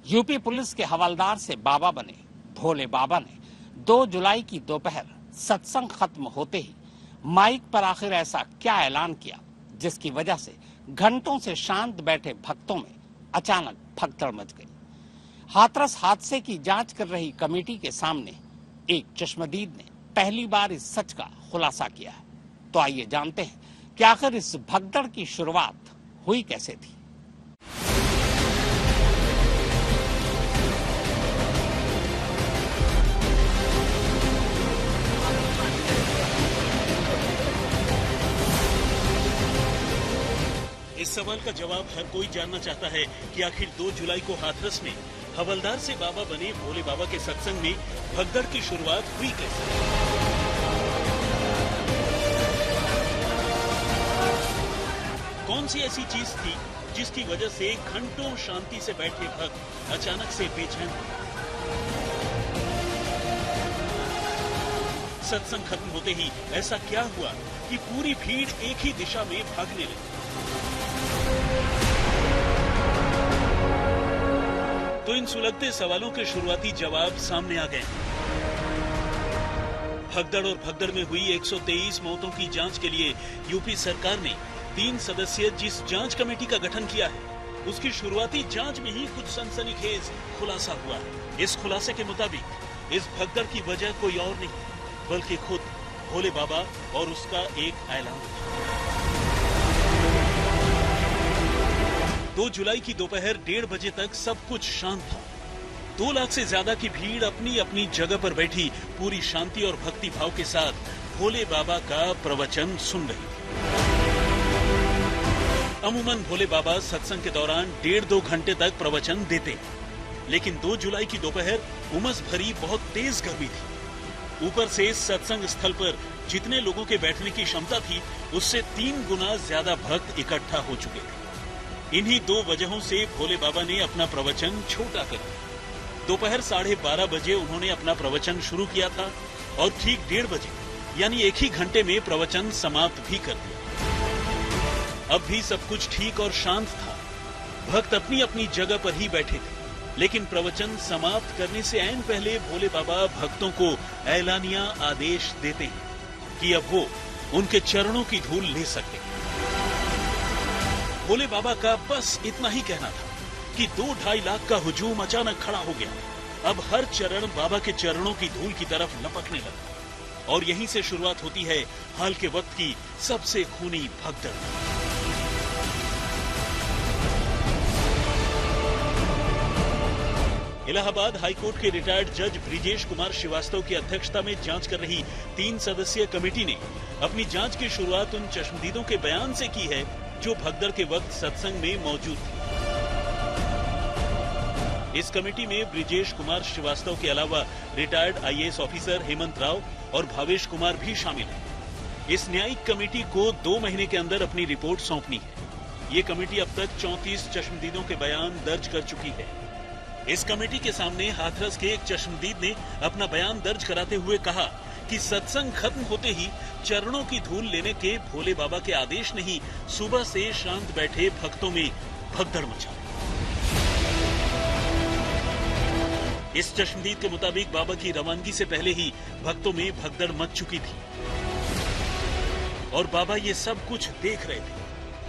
UP police के हवलदार से बाबा बने भोले बाबा ने 2 जुलाई की दोपहर सत्संग खत्म होते ही माइक पर आखिर ऐसा क्या ऐलान किया जिसकी वजह से घंटों से शांत बैठे भक्तों में अचानक भगदड़ मच गई। हाथरस हादसे की जांच कर रही कमेटी के सामने एक चश्मदीद ने पहली बार इस सच का खुलासा किया है। तो आइए जानते हैं कि आखिर इस भगदड़ की शुरुआत हुई कैसे थी। इस सवाल का जवाब हर कोई जानना चाहता है कि आखिर 2 जुलाई को हाथरस में हवलदार से बाबा बने भोले बाबा के सत्संग में भगदड़ की शुरुआत हुई कैसे। कौन सी ऐसी चीज थी जिसकी वजह से घंटों शांति से बैठे भक्त अचानक से बेचैन हुए। सत्संग खत्म होते ही ऐसा क्या हुआ कि पूरी भीड़ एक ही दिशा में भागने लगी। तो इन सुलगते सवालों के शुरुआती जवाब सामने आ गए। भगदड़ और भगदड़ में हुई 123 मौतों की जांच के लिए यूपी सरकार ने 3 सदस्यीय जिस जांच कमेटी का गठन किया है, उसकी शुरुआती जांच में ही कुछ सनसनीखेज खुलासा हुआ है। इस खुलासे के मुताबिक इस भगदड़ की वजह कोई और नहीं बल्कि खुद भोले बाबा और उसका एक ऐलान। 2 जुलाई की दोपहर 1:30 बजे तक सब कुछ शांत था। 2 लाख से ज्यादा की भीड़ अपनी अपनी जगह पर बैठी पूरी शांति और भक्ति भाव के साथ भोले बाबा का प्रवचन सुन रही थी। अमूमन भोले बाबा सत्संग के दौरान 1.5-2 घंटे तक प्रवचन देते, लेकिन 2 जुलाई की दोपहर उमस भरी बहुत तेज गर्मी थी। ऊपर से सत्संग स्थल पर जितने लोगों के बैठने की क्षमता थी, उससे 3 गुना ज्यादा भक्त इकट्ठा हो चुके थे। इन्हीं 2 वजहों से भोले बाबा ने अपना प्रवचन छोटा कर दिया। दोपहर 12:30 बजे उन्होंने अपना प्रवचन शुरू किया था और ठीक 1:30 बजे यानी एक ही घंटे में प्रवचन समाप्त भी कर दिया। अब भी सब कुछ ठीक और शांत था। भक्त अपनी अपनी जगह पर ही बैठे थे, लेकिन प्रवचन समाप्त करने से ऐन पहले भोले बाबा भक्तों को ऐलानिया आदेश देते हैं कि अब वो उनके चरणों की धूल ले सकते हैं। भोले बाबा का बस इतना ही कहना था कि 2-2.5 लाख का हुजूम अचानक खड़ा हो गया। अब हर चरण बाबा के चरणों की धूल की तरफ लपकने लगा और यहीं से शुरुआत होती है हाल के वक्त की सबसे खूनी भगदड़। इलाहाबाद हाईकोर्ट के रिटायर्ड जज ब्रिजेश कुमार श्रीवास्तव की अध्यक्षता में जांच कर रही 3 सदस्यीय कमेटी ने अपनी जांच की शुरुआत उन चश्मदीदों के बयान से की है जो भगदड़ के वक्त सत्संग में मौजूद थे। इस कमेटी में ब्रिजेश कुमार श्रीवास्तव के अलावा retired IAS officer Hemant Rao और भावेश कुमार भी शामिल हैं। इस न्यायिक कमेटी को 2 महीने के अंदर अपनी रिपोर्ट सौंपनी है। ये कमेटी अब तक 34 चश्मदीदों के बयान दर्ज कर चुकी है। इस कमेटी के सामने हाथरस के एक चश्मदीद ने अपना बयान दर्ज कराते हुए कहा कि सत्संग खत्म होते ही चरणों की धूल लेने के भोले बाबा के आदेश ने ही सुबह से शांत बैठे भक्तों में भगदड़ मचा। इस चश्मदीद के मुताबिक बाबा की रवानगी से पहले ही भक्तों में भगदड़ मच चुकी थी और बाबा ये सब कुछ देख रहे थे,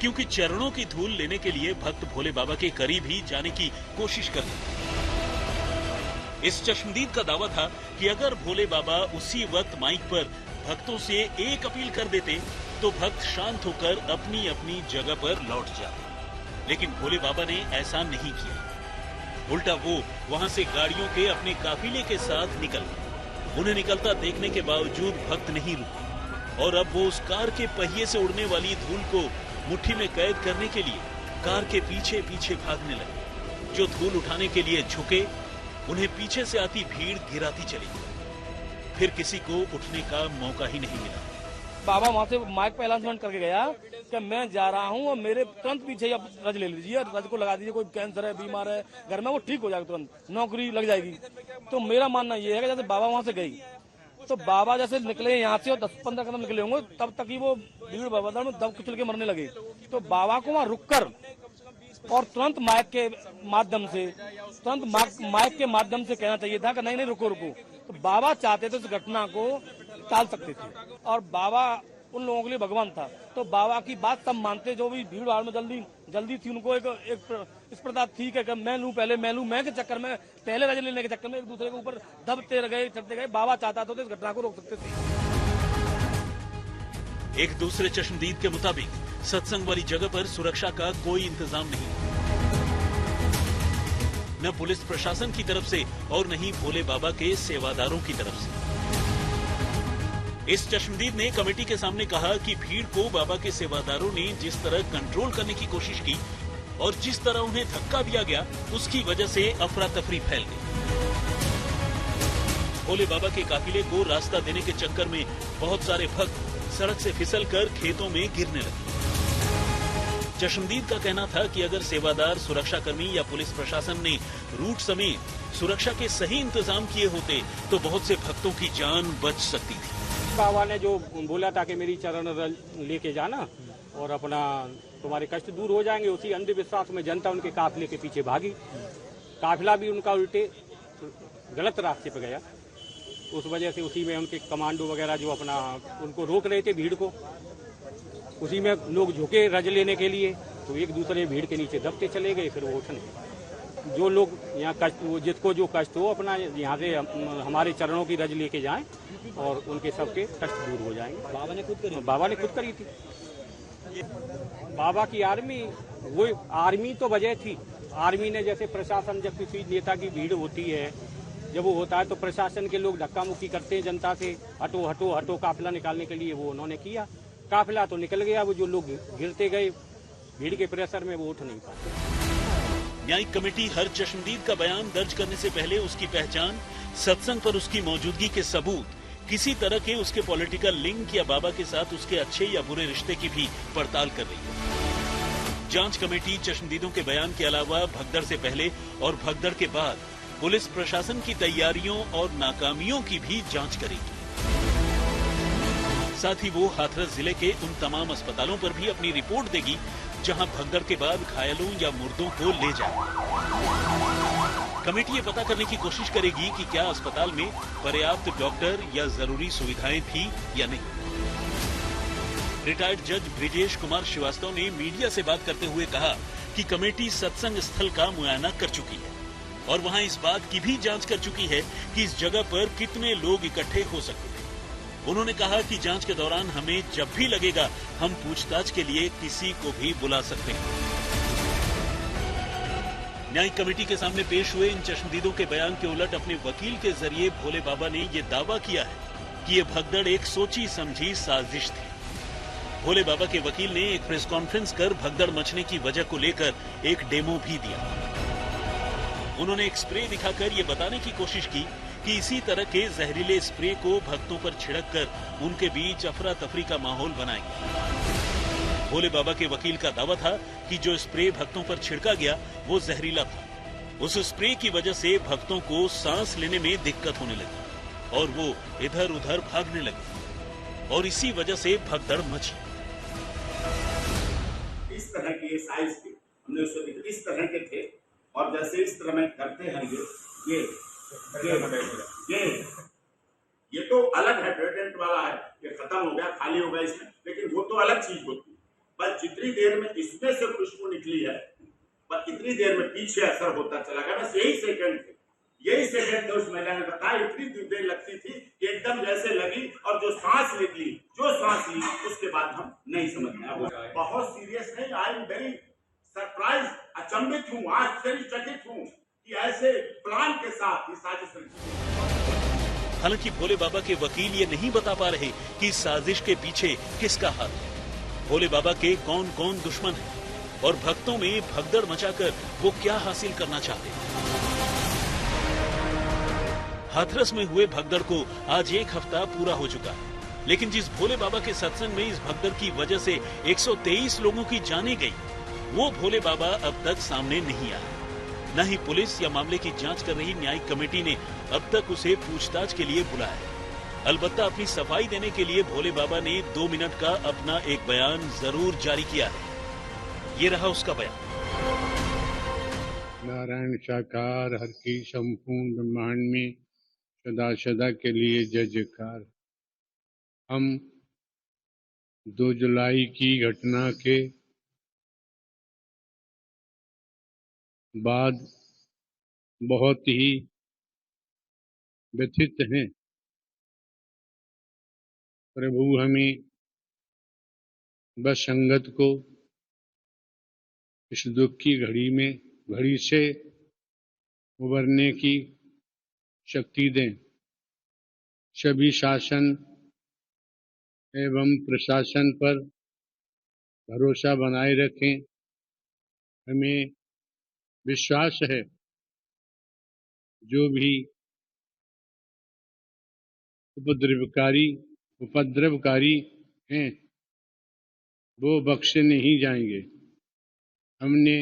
क्योंकि चरणों की धूल लेने के लिए भक्त भोले बाबा के करीब ही जाने की कोशिश कर रहे थे। इस चश्मदीद का दावा था कि अगर भोले बाबा उसी वक्त माइक पर भक्तों से एक अपील कर देते तो भक्त शांत होकर अपनी अपनी जगह पर लौट जाते, लेकिन भोले बाबा ने ऐसा नहीं किया। उल्टा वो वहां से गाड़ियों के अपने काफिले के साथ निकल गए। उन्हें निकलता देखने के बावजूद भक्त नहीं रुके और अब वो उस कार के पहिए से उड़ने वाली धूल को मुट्ठी में कैद करने के लिए कार के पीछे पीछे भागने लगे। जो धूल उठाने के लिए झुके, उन्हें पीछे से आती भीड़ गिराती चली गई। फिर किसी को उठने का मौका ही नहीं मिला। बाबा वहाँ से माइक पे अनाउंसमेंट करके गया कि मैं जा रहा हूँ और मेरे तुरंत पीछे अब रज ले लीजिए, रज को लगा दीजिए, कोई कैंसर है, बीमार है घर में, वो ठीक हो जाएगा, तुरंत नौकरी लग जाएगी। तो मेरा मानना ये है कि जैसे बाबा वहाँ से गई तो बाबा जैसे निकले यहाँ से और 10-15 कदम निकले होंगे, तब तक ही वो भीड़ भगदड़ में दब कुचल के मरने लगे। तो बाबा को वहाँ रुककर और तुरंत माइक के माध्यम से कहना चाहिए था कि नहीं रुको। तो बाबा चाहते थे इस घटना को टाल सकते थे, और बाबा उन लोगों के लिए भगवान था। तो बाबा की बात सब मानते, जो भी भीड़ भाड़ में जल्दी थी, उनको एक इस प्रकार थी कि मैं लूं पहले, मैं के चक्कर में, पहले रज लेने के चक्कर में एक दूसरे के ऊपर दबते गए, चढ़ते गए। बाबा चाहता तो इस घटना को रोक सकते थे। एक दूसरे चश्मदीद के मुताबिक सत्संग वाली जगह पर सुरक्षा का कोई इंतजाम नहीं, न पुलिस प्रशासन की तरफ से और न ही भोले बाबा के सेवादारों की तरफ से। इस चश्मदीद ने कमेटी के सामने कहा कि भीड़ को बाबा के सेवादारों ने जिस तरह कंट्रोल करने की कोशिश की और जिस तरह उन्हें धक्का दिया गया, उसकी वजह से अफरा तफरी फैल गई। भोले बाबा के काफिले को रास्ता देने के चक्कर में बहुत सारे भक्त सड़क से फिसलकर खेतों में गिरने लगे। चश्मदीद का कहना था कि अगर सेवादार, सुरक्षाकर्मी या पुलिस प्रशासन ने रूट समेत सुरक्षा के सही इंतजाम किए होते तो बहुत से भक्तों की जान बच सकती थी। बाबा ने जो बोला था कि मेरी चरण लेके जाना और अपना तुम्हारे कष्ट दूर हो जाएंगे, उसी अंधविश्वास में जनता उनके काफिले के पीछे भागी। काफिला भी उनका उल्टे गलत रास्ते पे गया। उस वजह से उसी में उनके कमांडो वगैरह जो अपना उनको रोक रहे थे भीड़ को, उसी में लोग झुके रज लेने के लिए, तो एक दूसरे भीड़ के नीचे दबते चले गए। फिर वो उठने जो लोग यहाँ कष्ट, जिसको जो कष्ट हो अपना यहाँ से हमारे चरणों की रज लेके जाएं और उनके सबके कष्ट दूर हो जाएंगे। बाबा ने खुद करी थी। बाबा की आर्मी, वो आर्मी तो वजह थी। आर्मी ने जैसे प्रशासन, जब किसी नेता की भीड़ होती है, जब वो होता है तो प्रशासन के लोग धक्का मुक्की करते हैं जनता से, हटो हटो हटो काफिला निकालने के लिए। वो उन्होंने किया, काफिला तो निकल गया। वो जो लोग गिरते गए भीड़ के प्रेशर में, वो उठ नहीं पाते। न्यायिक कमेटी हर चश्मदीद का बयान दर्ज करने से पहले उसकी पहचान, सत्संग पर उसकी मौजूदगी के सबूत, किसी तरह के उसके पॉलिटिकल लिंक या बाबा के साथ उसके अच्छे या बुरे रिश्ते की भी पड़ताल कर रही है। जांच कमेटी चश्मदीदों के बयान के अलावा भगदड़ से पहले और भगदड़ के बाद पुलिस प्रशासन की तैयारियों और नाकामियों की भी जांच करेगी। साथ ही वो हाथरस जिले के उन तमाम अस्पतालों पर भी अपनी रिपोर्ट देगी जहां भगदड़ के बाद घायलों या मुर्दों को ले जाए। कमेटी ये पता करने की कोशिश करेगी कि क्या अस्पताल में पर्याप्त डॉक्टर या जरूरी सुविधाएं थी या नहीं। रिटायर्ड जज ब्रिजेश कुमार श्रीवास्तव ने मीडिया से बात करते हुए कहा कि कमेटी सत्संग स्थल का मुआयना कर चुकी है और वहां इस बात की भी जांच कर चुकी है कि इस जगह पर कितने लोग इकट्ठे हो सकते थे। उन्होंने कहा कि जांच के दौरान हमें जब भी लगेगा हम पूछताछ के लिए किसी को भी बुला सकते हैं। न्यायिक कमेटी के सामने पेश हुए इन चश्मदीदों के बयान के उलट अपने वकील के जरिए भोले बाबा ने ये दावा किया है कि ये भगदड़ एक सोची समझी साजिश थी। भोले बाबा के वकील ने एक प्रेस कॉन्फ्रेंस कर भगदड़ मचने की वजह को लेकर एक डेमो भी दिया। उन्होंने एक स्प्रे दिखाकर ये बताने की कोशिश की कि इसी तरह के जहरीले स्प्रे को भक्तों पर छिड़क कर उनके बीच अफरा तफरी का माहौल बनाएंगे। भोले बाबा के वकील का दावा था कि जो स्प्रे भक्तों पर छिड़का गया वो जहरीला था। उस स्प्रे की वजह से भक्तों को सांस लेने में दिक्कत होने लगी और वो इधर उधर भागने लगे और इसी वजह से भगदड़ मची। इस तरह की साइज के हमने उसको इस तरह के थे और जैसे इस तरह में करते हैं ये तो अलग है, डेटेंट वाला है, ये खत्म हो गया, खाली हो गया इसमें, लेकिन वो तो अलग चीज होती है। बस जितनी देर में इसमें से खुशबू निकली है, बस इतनी देर में पीछे असर होता चला गया। बस यही सेकंड थे उस महिला ने बताया। इतनी देर लगती थी कि एकदम जैसे लगी और जो सांस ली उसके बाद हम नहीं समझ में आया। बहुत सीरियस नहीं, आई एम वेरी सरप्राइज, अचंभित हूँ, आश्चर्यचकित हूँ कि ऐसे प्लान के साथ ये साजिश। हालांकि भोले बाबा के वकील ये नहीं बता पा रहे कि इस साजिश के पीछे किसका हाथ है, भोले बाबा के कौन कौन दुश्मन हैं और भक्तों में भगदड़ मचाकर वो क्या हासिल करना चाहते हैं। हाथरस में हुए भगदड़ को आज एक हफ्ता पूरा हो चुका है, लेकिन जिस भोले बाबा के सत्संग में इस भगदड़ की वजह से 123 लोगों की जानें गई, वो भोले बाबा अब तक सामने नहीं आया। न ही पुलिस या मामले की जांच कर रही न्यायिक कमेटी ने अब तक उसे पूछताछ के लिए बुलाया। अलबत्ता अपनी सफाई देने के लिए भोले बाबा ने 2 मिनट का अपना एक बयान जरूर जारी किया है। ये रहा उसका बयान। नारायण साकार हर की संपूर्ण ब्रह्मांड में सदा सदा के लिए जय जयकार। हम 2 जुलाई की घटना के बाद बहुत ही व्यथित हैं। प्रभु हमें बस संगत को इस दुख की घड़ी से उबरने की शक्ति दें। सभी शासन एवं प्रशासन पर भरोसा बनाए रखें। हमें विश्वास है जो भी उपद्रवकारी हैं वो बख्शे नहीं जाएंगे। हमने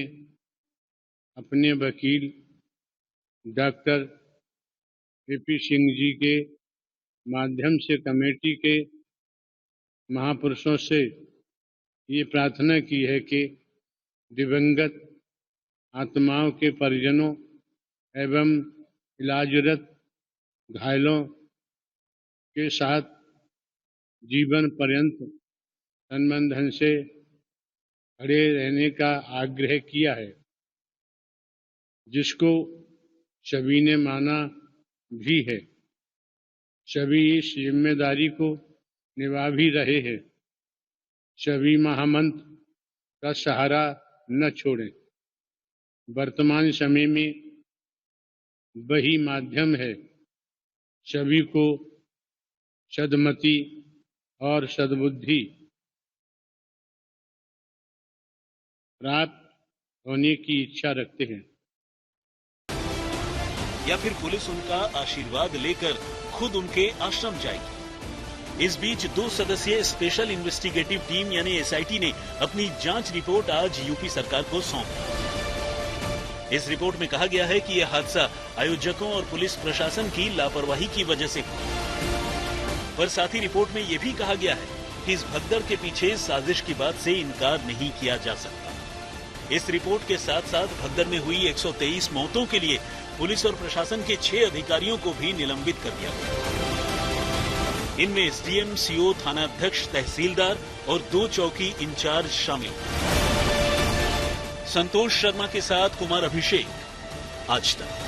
अपने वकील डॉक्टर AP सिंह जी के माध्यम से कमेटी के महापुरुषों से ये प्रार्थना की है कि दिवंगत आत्माओं के परिजनों एवं इलाजरत घायलों के साथ जीवन पर्यंत तन धन से खड़े रहने का आग्रह किया है, जिसको सभी ने माना भी है। सभी इस जिम्मेदारी को निभा भी रहे हैं। सभी महामंत्र का सहारा न छोड़ें। वर्तमान समय में वही माध्यम है सभी को सद्मति और सद्बुद्धि प्राप्त होने की इच्छा रखते हैं। या फिर पुलिस उनका आशीर्वाद लेकर खुद उनके आश्रम जाएगी। इस बीच 2 सदस्यीय स्पेशल इन्वेस्टिगेटिव टीम यानी SIT ने अपनी जांच रिपोर्ट आज यूपी सरकार को सौंपी। इस रिपोर्ट में कहा गया है कि यह हादसा आयोजकों और पुलिस प्रशासन की लापरवाही की वजह से हुआ। पर साथ ही रिपोर्ट में यह भी कहा गया है कि इस भगदड़ के पीछे साजिश की बात से इनकार नहीं किया जा सकता। इस रिपोर्ट के साथ साथ भगदड़ में हुई 123 मौतों के लिए पुलिस और प्रशासन के 6 अधिकारियों को भी निलंबित कर दिया गया। इनमें SDM, CO, थानाध्यक्ष, तहसीलदार और 2 चौकी इंचार्ज शामिल। संतोष शर्मा के साथ कुमार अभिषेक, आज तक।